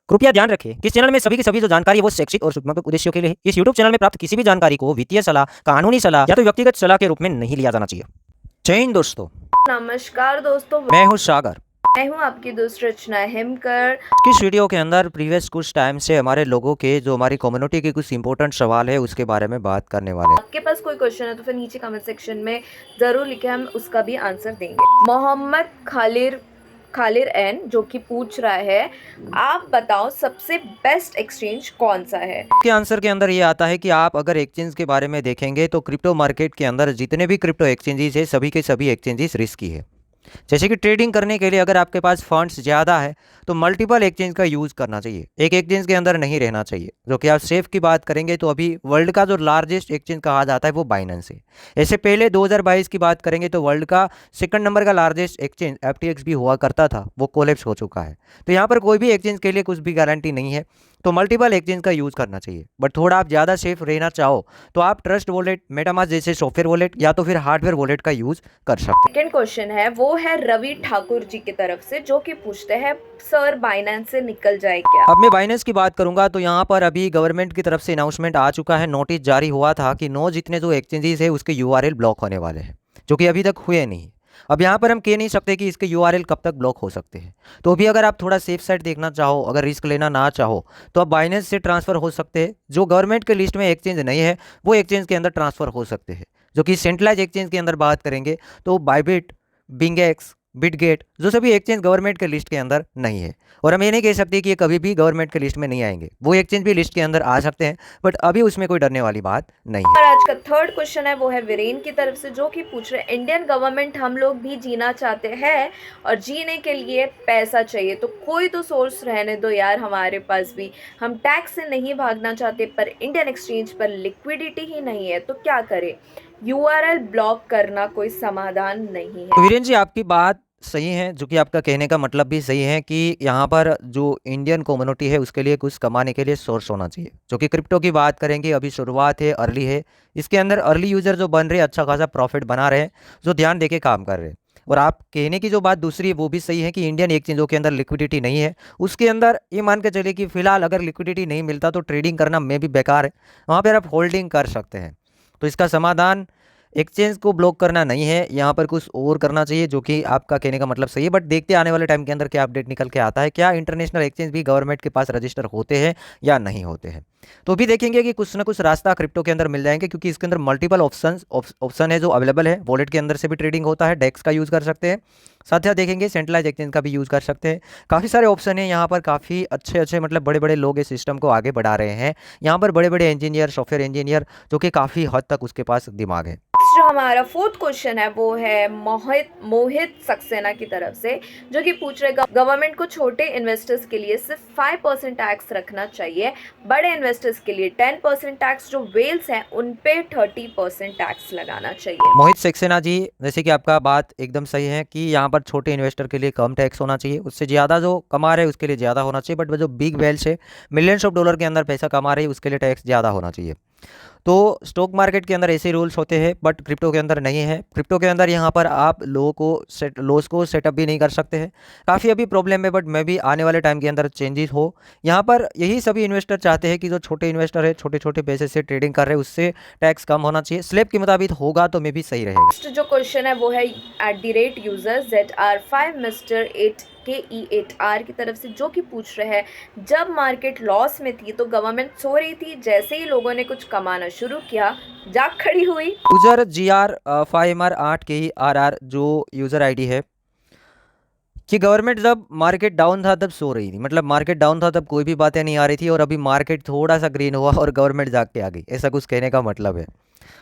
कृपया ध्यान रखें कि इस चैनल में सभी की सभी जो जानकारी है वो शैक्षिक और सूचनात्मक उद्देश्यों के लिए है। इस यूट्यूब चैनल में प्राप्त किसी भी जानकारी को वित्तीय सलाह, कानूनी सलाह या तो व्यक्तिगत सलाह के रूप में नहीं लिया जाना चाहिए। जय हिंद दोस्तों, नमस्कार दोस्तों, मैं हूँ सागर। मैं हूँ आपकी दोस्त रचना हिमकर। इस वीडियो के अंदर प्रीवियस कुछ टाइम से हमारे लोगों के जो हमारी कम्युनिटी के कुछ इंपॉर्टेंट सवाल है उसके बारे में बात करने वाले हैं। आपके पास कोई क्वेश्चन है तो फिर नीचे कमेंट सेक्शन में ज़रूर लिखें, हम उसका भी आंसर देंगे। मोहम्मद खालिर एन जो कि पूछ रहा है, आप बताओ सबसे बेस्ट एक्सचेंज कौन सा है। के आंसर के अंदर ये आता है कि आप अगर एक्सचेंज के बारे में देखेंगे तो क्रिप्टो मार्केट के अंदर जितने भी क्रिप्टो एक्सचेंजेस है सभी के सभी एक्सचेंजेस रिस्की है। जैसे कि ट्रेडिंग करने के लिए अगर आपके पास फंड्स ज़्यादा है तो मल्टीपल एक्सचेंज का यूज़ करना चाहिए, एक एक्सचेंज के अंदर नहीं रहना चाहिए। जो कि आप सेफ की बात करेंगे तो अभी वर्ल्ड का जो लार्जेस्ट एक्सचेंज कहा जाता है वो बाइनेंस है। ऐसे पहले 2022 की बात करेंगे तो वर्ल्ड का सेकंड नंबर का लार्जेस्ट एक्सचेंज FTX भी हुआ करता था, वो कोलैप्स हो चुका है। तो यहाँ पर कोई भी एक्सचेंज के लिए कुछ भी गारंटी नहीं है, तो मल्टीपल एक्सचेंज का यूज़ करना चाहिए। बट थोड़ा आप ज़्यादा सेफ रहना चाहो तो आप ट्रस्ट वॉलेट, मेटामास्क जैसे सॉफ्टवेयर वॉलेट या तो फिर हार्डवेयर वॉलेट का यूज़ कर सकते हैं। सेकेंड क्वेश्चन है वो है रवि ठाकुर जी की तरफ से, जो कि पूछते हैं सर बाइनेंस से निकल जाए क्या। अब मैं बाइनेंस की बात करूंगा तो यहाँ पर अभी गवर्नमेंट की तरफ से अनाउंसमेंट आ चुका है, नोटिस जारी हुआ था कि 9 जितने जो एक्सचेंजेस है उसके URL ब्लॉक होने वाले हैं, जो कि अभी तक हुए नहीं। अब यहाँ पर हम कह नहीं सकते कि इसके URL कब तक ब्लॉक हो सकते हैं। तो अभी अगर आप थोड़ा सेफ साइड देखना चाहो, अगर रिस्क लेना ना चाहो तो आप बाइनेंस से ट्रांसफ़र हो सकते हैं। जो गवर्नमेंट के लिस्ट में एक्सचेंज नहीं है वो एक्सचेंज के अंदर ट्रांसफ़र हो सकते हैं। जो कि सेंट्रलाइज एक्सचेंज के अंदर बात करेंगे तो बाइबिट, बिंगेक्स, बिटगेट, जो सभी एक्सचेंज गवर्नमेंट के लिस्ट के अंदर नहीं है। और हम ये नहीं कह सकते कि ये कभी भी गवर्नमेंट के लिस्ट में नहीं आएंगे, वो एक्सचेंज भी लिस्ट के अंदर आ सकते हैं, बट अभी उसमें कोई डरने वाली बात नहीं है। और आज का थर्ड क्वेश्चन है वो है वीरेन की तरफ से, जो कि पूछ रहे हैं इंडियन गवर्नमेंट हम लोग भी जीना चाहते हैं और जीने के लिए पैसा चाहिए, तो कोई तो सोर्स रहने दो यार हमारे पास भी। हम टैक्स से नहीं भागना चाहते पर इंडियन एक्सचेंज पर लिक्विडिटी ही नहीं है, तो क्या करें। URL ब्लॉक करना कोई समाधान नहीं है। तो वीरेन जी, आपकी बात सही है, जो कि आपका कहने का मतलब भी सही है कि यहाँ पर जो इंडियन कम्युनिटी है उसके लिए कुछ कमाने के लिए सोर्स होना चाहिए। जो कि क्रिप्टो की बात करेंगे, अभी शुरुआत है, अर्ली है, इसके अंदर अर्ली यूज़र जो बन रहे हैं अच्छा खासा प्रॉफिट बना रहे हैं, जो ध्यान देके काम कर रहे हैं। और आप कहने की जो बात दूसरी है वो भी सही है कि इंडियन एक्सचेंजों के अंदर लिक्विडिटी नहीं है, उसके अंदर ये मान के चलिए कि फिलहाल अगर लिक्विडिटी नहीं मिलता तो ट्रेडिंग करना में भी बेकार है, वहाँ पर आप होल्डिंग कर सकते हैं। तो इसका समाधान एक्सचेंज को ब्लॉक करना नहीं है, यहाँ पर कुछ और करना चाहिए, जो कि आपका कहने का मतलब सही है। बट देखते आने वाले टाइम के अंदर क्या अपडेट निकल के आता है, क्या इंटरनेशनल एक्सचेंज भी गवर्नमेंट के पास रजिस्टर होते हैं या नहीं होते हैं। तो भी देखेंगे कि कुछ ना कुछ रास्ता क्रिप्टो के अंदर मिल जाएंगे, क्योंकि इसके अंदर मल्टीपल ऑप्शन है जो अवेलेबल है। वॉलेट के अंदर से भी ट्रेडिंग होता है, डेक्स का यूज़ कर सकते हैं, साथ ही देखेंगे सेंट्रलाइज एक्सचेंज का भी यूज़ कर सकते हैं। काफ़ी सारे ऑप्शन है यहाँ पर, काफ़ी अच्छे अच्छे मतलब बड़े बड़े लोग इस सिस्टम को आगे बढ़ा रहे हैं। यहाँ पर बड़े बड़े इंजीनियर, सॉफ्टवेयर इंजीनियर, जो कि काफ़ी हद तक उसके पास दिमाग है। जो हमारा फोर्थ क्वेश्चन है वो है मोहित सक्सेना की तरफ से, जो कि पूछ रहे गवर्नमेंट को छोटे इन्वेस्टर्स के लिए सिर्फ 5% टैक्स रखना चाहिए, बड़े इन्वेस्टर्स के लिए 10% टैक्स, जो वेल्स हैं उन पे 30% टैक्स लगाना चाहिए। मोहित सक्सेना जी, जैसे कि आपका बात एकदम सही है कि यहाँ पर छोटे इन्वेस्टर के लिए कम टैक्स होना चाहिए, उससे ज़्यादा जो कमा रहे हैं उसके लिए ज़्यादा होना चाहिए। बट जो बिग वेल्स है, मिलियंस ऑफ डॉलर के अंदर पैसा कमा रही है, उसके लिए टैक्स ज़्यादा होना चाहिए। तो स्टॉक मार्केट के अंदर ऐसे रूल्स होते हैं, बट क्रिप्टो के अंदर नहीं है। क्रिप्टो के अंदर यहाँ पर आप लॉस को सेटअप भी नहीं कर सकते हैं, काफ़ी अभी प्रॉब्लम है। बट मैं भी आने वाले टाइम के अंदर चेंजेस हो, यहाँ पर यही सभी इन्वेस्टर चाहते हैं कि जो छोटे इन्वेस्टर है, छोटे छोटे पैसे से ट्रेडिंग कर रहे हैं, उससे टैक्स कम होना चाहिए। स्लैब के मुताबिक होगा तो मे भी सही रहेगा। नेक्स्ट जो क्वेश्चन है वो है @users ZR5 Mr. 8 KE8R की तरफ से, जो कि पूछ रहे हैं जब मार्केट लॉस में थी तो गवर्नमेंट सो रही थी, जैसे ही लोगों ने कुछ कमाना शुरू किया जाग खड़ी हुई। यूजर GR5MR8KERR जो यूज़र आईडी है कि गवर्नमेंट जब मार्केट डाउन था तब सो रही थी, मतलब मार्केट डाउन था तब कोई भी बातें नहीं आ रही थी, और अभी मार्केट थोड़ा सा ग्रीन हुआ और गवर्नमेंट जाग के आ गई, ऐसा कुछ कहने का मतलब है।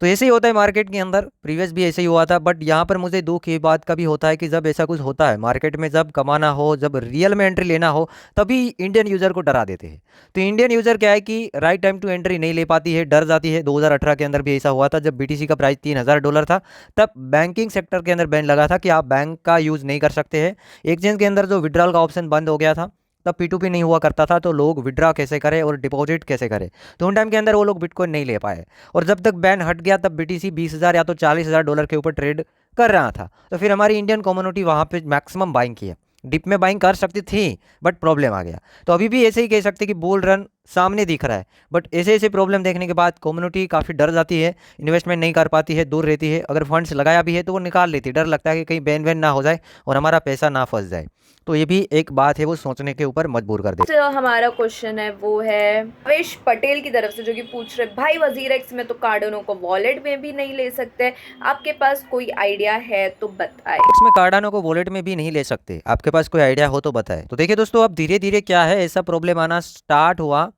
तो ऐसे ही होता है मार्केट के अंदर, प्रीवियस भी ऐसे ही हुआ था। बट यहाँ पर मुझे दुख ये बात का भी होता है कि जब ऐसा कुछ होता है मार्केट में, जब कमाना हो, जब रियल में एंट्री लेना हो, तभी इंडियन यूज़र को डरा देते हैं। तो इंडियन यूज़र क्या है कि राइट टाइम टू एंट्री नहीं ले पाती है, डर जाती है। 2018 के अंदर भी ऐसा हुआ था, जब BTC का प्राइस $3000 था, तब बैंकिंग सेक्टर के अंदर बैन लगा था कि आप बैंक का यूज़ नहीं कर सकते हैं। एक्सचेंज के अंदर जो विड्रॉल का ऑप्शन बंद हो गया था, तब P2P नहीं हुआ करता था, तो लोग विड्रॉ कैसे करें और डिपॉजिट कैसे करें, तो उन टाइम के अंदर वो लोग बिटकॉइन नहीं ले पाए। और जब तक बैन हट गया तब BTC 20,000 या तो $40,000 के ऊपर ट्रेड कर रहा था, तो फिर हमारी इंडियन कम्युनिटी वहाँ पे मैक्सिमम बाइंग की है। डिप में बाइंग कर सकती थी बट प्रॉब्लम आ गया। तो अभी भी ऐसे ही कह सकते कि बुल रन सामने दिख रहा है, बट ऐसे ऐसे प्रॉब्लम देखने के बाद कम्युनिटी काफ़ी डर जाती है, इन्वेस्टमेंट नहीं कर पाती है, दूर रहती है। अगर फंड्स लगाया भी है तो वो निकाल लेती है, डर लगता है कि कहीं बैन वैन ना हो जाए और हमारा पैसा ना फंस जाए। तो ये भी एक बात है, वो सोचने के ऊपर मजबूर कर दे। जो हमारा क्वेश्चन है वो है अवेश पटेल की तरफ से, जो कि पूछ रहे भाई वजीर एक्स में तो कार्डनो को वॉलेट में भी नहीं ले सकते, आपके पास कोई आइडिया है तो बताएं। इसमें कार्डानो को वॉलेट में भी नहीं ले सकते, आपके पास कोई आइडिया हो तो बताएं। तो देखिए दोस्तों, अब धीरे धीरे क्या है, ऐसा प्रॉब्लम आना स्टार्ट हुआ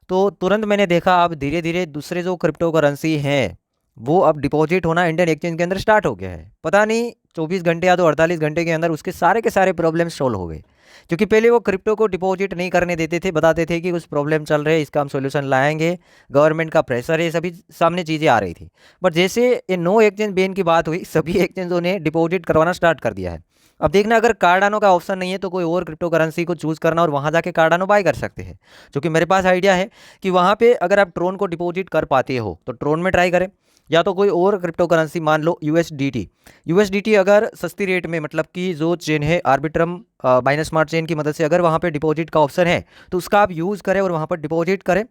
तो तुरंत मैंने देखा अब धीरे धीरे दूसरे जो क्रिप्टो करेंसी हैं वो अब डिपॉजिट होना इंडियन एक्सचेंज के अंदर स्टार्ट हो गया है। पता नहीं 24 घंटे या तो 48 घंटे के अंदर उसके सारे के सारे प्रॉब्लम सॉल्व हो गए। क्योंकि पहले वो क्रिप्टो को डिपॉजिट नहीं करने देते थे, बताते थे कि कुछ प्रॉब्लम चल रहे हैं, इसका हम सोल्यूशन लाएंगे, गवर्नमेंट का प्रेशर है, सभी सामने चीज़ें आ रही थी। बट जैसे ये नो एक्सचेंज बैन की बात हुई, सभी एक्सचेंजों ने डिपॉजिट करवाना स्टार्ट कर दिया है। अब देखना, अगर कार्डानो का ऑप्शन नहीं है तो कोई और क्रिप्टो करेंसी को चूज़ करना और वहाँ जाके कार्डानो बाय कर सकते हैं। क्योंकि मेरे पास आइडिया है कि वहाँ पे अगर आप ट्रोन को डिपॉजिट कर पाते हो तो ट्रोन में ट्राई करें, या तो कोई और क्रिप्टो करेंसी, मान लो यूएसडीटी अगर सस्ती रेट में, मतलब कि जो चेन है आर्बिट्रम बाइनेंस स्मार्ट चेन की मदद से अगर वहाँ पे डिपॉजिट का ऑप्शन है तो उसका आप यूज़ करें और वहाँ पर डिपॉजिट करें।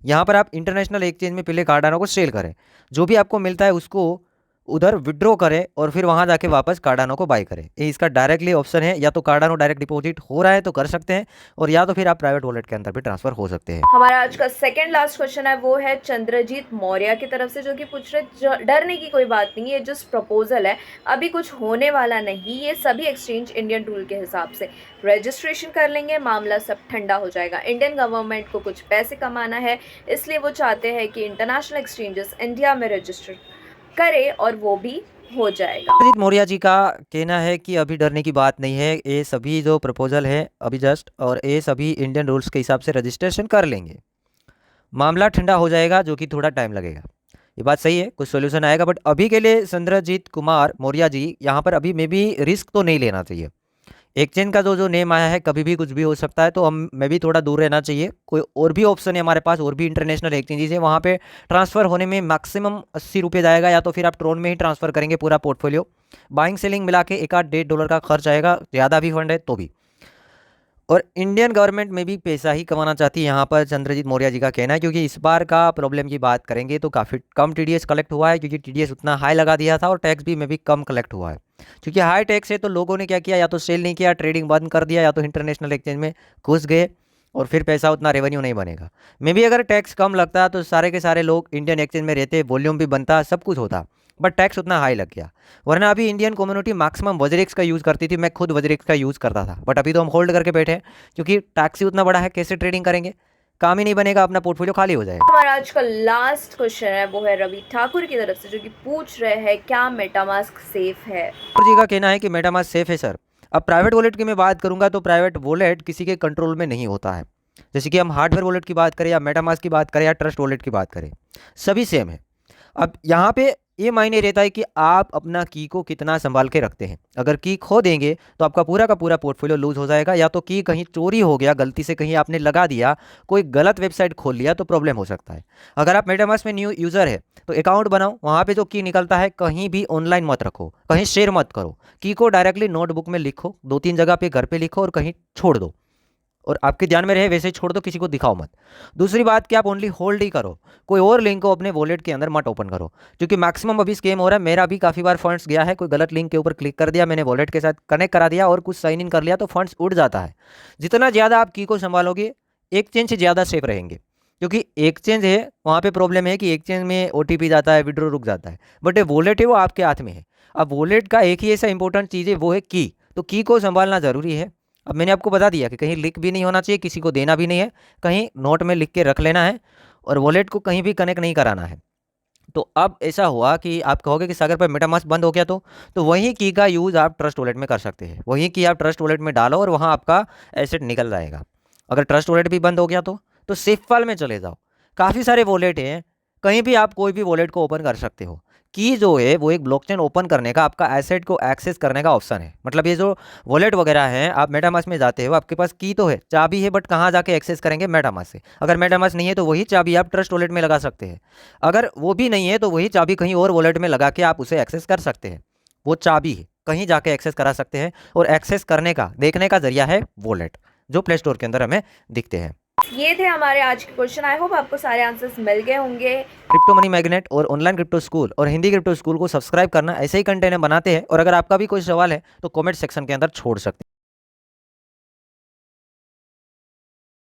यहाँ पर आप इंटरनेशनल एक्सचेंज में पहले कार्डानो को सेल करें, जो भी आपको मिलता है उसको उधर विड्रॉ करें और फिर वहाँ जाके वापस कार्डानो को बाय करें। ये इसका डायरेक्टली ऑप्शन है, या तो कार्डानो डायरेक्ट डिपॉजिट हो रहा है तो कर सकते हैं, और या तो फिर आप प्राइवेट वॉलेट के अंदर भी ट्रांसफर हो सकते हैं। हमारा आज का सेकंड लास्ट क्वेश्चन है वो है चंद्रजीत मौर्य की तरफ से, जो कि पूछ रहे डरने की कोई बात नहीं है, जो प्रपोजल है अभी कुछ होने वाला नहीं, ये सभी एक्सचेंज इंडियन रूल के हिसाब से रजिस्ट्रेशन कर लेंगे, मामला सब ठंडा हो जाएगा। इंडियन गवर्नमेंट को कुछ पैसे कमाना है, इसलिए वो चाहते हैं कि इंटरनेशनल एक्सचेंजेस इंडिया में रजिस्टर करे और वो भी हो जाएगा। चंद्रजीत मौर्य जी का कहना है कि अभी डरने की बात नहीं है, ये सभी जो प्रपोजल है अभी जस्ट, और ये सभी इंडियन रूल्स के हिसाब से रजिस्ट्रेशन कर लेंगे, मामला ठंडा हो जाएगा, जो कि थोड़ा टाइम लगेगा। ये बात सही है, कुछ सोल्यूशन आएगा, बट अभी के लिए चंद्रजीत कुमार मौर्य जी यहाँ पर अभी में भी रिस्क तो नहीं लेना चाहिए। एक्सचेंज का जो नेम आया है, कभी भी कुछ भी हो सकता है, तो हम में भी थोड़ा दूर रहना चाहिए। कोई और भी ऑप्शन है हमारे पास, और भी इंटरनेशनल एक्सचेंजेस है, वहाँ पे ट्रांसफ़र होने में मैक्सिमम 80 रुपये जाएगा, या तो फिर आप ट्रोन में ही ट्रांसफ़र करेंगे पूरा पोर्टफोलियो। बाइंग सेलिंग मिला के $1-1.5 का खर्च आएगा, ज़्यादा भी फंड है तो भी। और इंडियन गवर्नमेंट में भी पैसा ही कमाना चाहती है, यहाँ पर चंद्रजीत मौर्य जी का कहना है। क्योंकि इस बार का प्रॉब्लम की बात करेंगे तो काफ़ी कम टीडीएस कलेक्ट हुआ है, क्योंकि टीडीएस उतना हाई लगा दिया था और टैक्स भी में भी कम कलेक्ट हुआ है। क्योंकि हाई टैक्स है तो लोगों ने क्या किया, या तो सेल नहीं किया, ट्रेडिंग बंद कर दिया, या तो इंटरनेशनल एक्सचेंज में घुस गए, और फिर पैसा उतना रेवेन्यू नहीं बनेगा। मे भी अगर टैक्स कम लगता तो सारे के सारे लोग इंडियन एक्सचेंज में रहते, वॉल्यूम भी बनता, सब कुछ होता, बट टैक्स उतना हाई लग गया। वरना अभी इंडियन कम्युनिटी मैक्सिमम वज्रिक्स का यूज़ करती थी, मैं खुद वज्रिक्स का यूज़ करता था, बट अभी तो हम होल्ड करके बैठे हैं, क्योंकि टैक्स ही उतना बड़ा है, कैसे ट्रेडिंग करेंगे, काम ही नहीं बनेगा, अपना पोर्टफोलियो खाली हो जाएगा। हमारा आज का लास्ट क्वेश्चन है वो है रवि ठाकुर की तरफ से, जो कि पूछ रहे हैं क्या मेटामास्क सेफ है। ठाकुर जी का कहना है कि मेटामास्क सेफ है सर। अब प्राइवेट वॉलेट की मैं बात करूंगा तो प्राइवेट वॉलेट किसी के कंट्रोल में नहीं होता है। जैसे कि हम हार्डवेयर वॉलेट की बात करें, या मेटामास्क की बात करें, या ट्रस्ट वॉलेट की बात करें, सभी सेम है। अब यहाँ पे ये मायने रहता है कि आप अपना की को कितना संभाल के रखते हैं। अगर की खो देंगे तो आपका पूरा का पूरा पोर्टफोलियो लूज हो जाएगा, या तो की कहीं चोरी हो गया, गलती से कहीं आपने लगा दिया, कोई गलत वेबसाइट खोल लिया तो प्रॉब्लम हो सकता है। अगर आप मेटामास्क में न्यू यूज़र है तो अकाउंट बनाओ, वहाँ पे जो की निकलता है कहीं भी ऑनलाइन मत रखो, कहीं शेयर मत करो, की को डायरेक्टली नोटबुक में लिखो, 2-3 जगह पे घर पे लिखो और कहीं छोड़ दो, और आपके ध्यान में रहे वैसे ही छोड़ दो, किसी को दिखाओ मत। दूसरी बात कि आप ओनली होल्ड ही करो, कोई और लिंक को अपने वॉलेट के अंदर मत ओपन करो, क्योंकि मैक्सिमम अभी स्कैम हो रहा है। मेरा भी काफ़ी बार फंड्स गया है, कोई गलत लिंक के ऊपर क्लिक कर दिया, मैंने वॉलेट के साथ कनेक्ट करा दिया और कुछ साइन इन कर लिया तो फंड्स उड़ जाता है। जितना ज़्यादा आप की को संभालोगे, एक्सचेंज से ज़्यादा सेफ रहेंगे, क्योंकि एक्सचेंज है वहाँ पे प्रॉब्लम है कि एक्सचेंज में ओटीपी जाता है, विड्रॉ रुक जाता है, बट ये वॉलेट है वो आपके हाथ में है। अब वॉलेट का एक ही ऐसा इंपॉर्टेंट चीज़ है, वो है की, तो की को संभालना ज़रूरी है। अब मैंने आपको बता दिया कि कहीं लिख भी नहीं होना चाहिए, किसी को देना भी नहीं है, कहीं नोट में लिख के रख लेना है, और वॉलेट को कहीं भी कनेक्ट नहीं कराना है। तो अब ऐसा हुआ कि आप कहोगे कि सागर पर मेटामास्क बंद हो गया तो वही की का यूज़ आप ट्रस्ट वॉलेट में कर सकते हैं। वही की आप ट्रस्ट वॉलेट में डालो और वहाँ आपका एसेट निकल जाएगा। अगर ट्रस्ट वॉलेट भी बंद हो गया तो सेफ फाइल में चले जाओ, काफ़ी सारे वॉलेट हैं, कहीं भी आप कोई भी वॉलेट को ओपन कर सकते हो। की जो है वो एक ब्लॉकचेन ओपन करने का, आपका एसेट को एक्सेस करने का ऑप्शन है। मतलब ये जो वॉलेट वगैरह हैं, आप मेटामास्क में जाते हो, आपके पास की तो है, चाबी है, बट कहाँ जाके एक्सेस करेंगे, मेटामास्क से। अगर मेटामास्क नहीं है तो वही चाबी आप ट्रस्ट वॉलेट में लगा सकते हैं। अगर वो भी नहीं है तो वही चाबी कहीं और वॉलेट में लगा के आप उसे एक्सेस कर सकते हैं, वो चाबी है। कहीं जाके एक्सेस करा सकते हैं और एक्सेस करने का देखने का जरिया है वॉलेट, जो प्ले स्टोर के अंदर हमें दिखते हैं। ये थे हमारे आज के क्वेश्चन। आई होप आपको सारे आंसर्स मिल गए होंगे। क्रिप्टो मनी मैग्नेट और ऑनलाइन क्रिप्टो स्कूल और हिंदी क्रिप्टो स्कूल को सब्सक्राइब करना, ऐसे ही कंटेंट बनाते हैं। और अगर आपका भी कोई सवाल है तो कमेंट सेक्शन के अंदर छोड़ सकते हैं।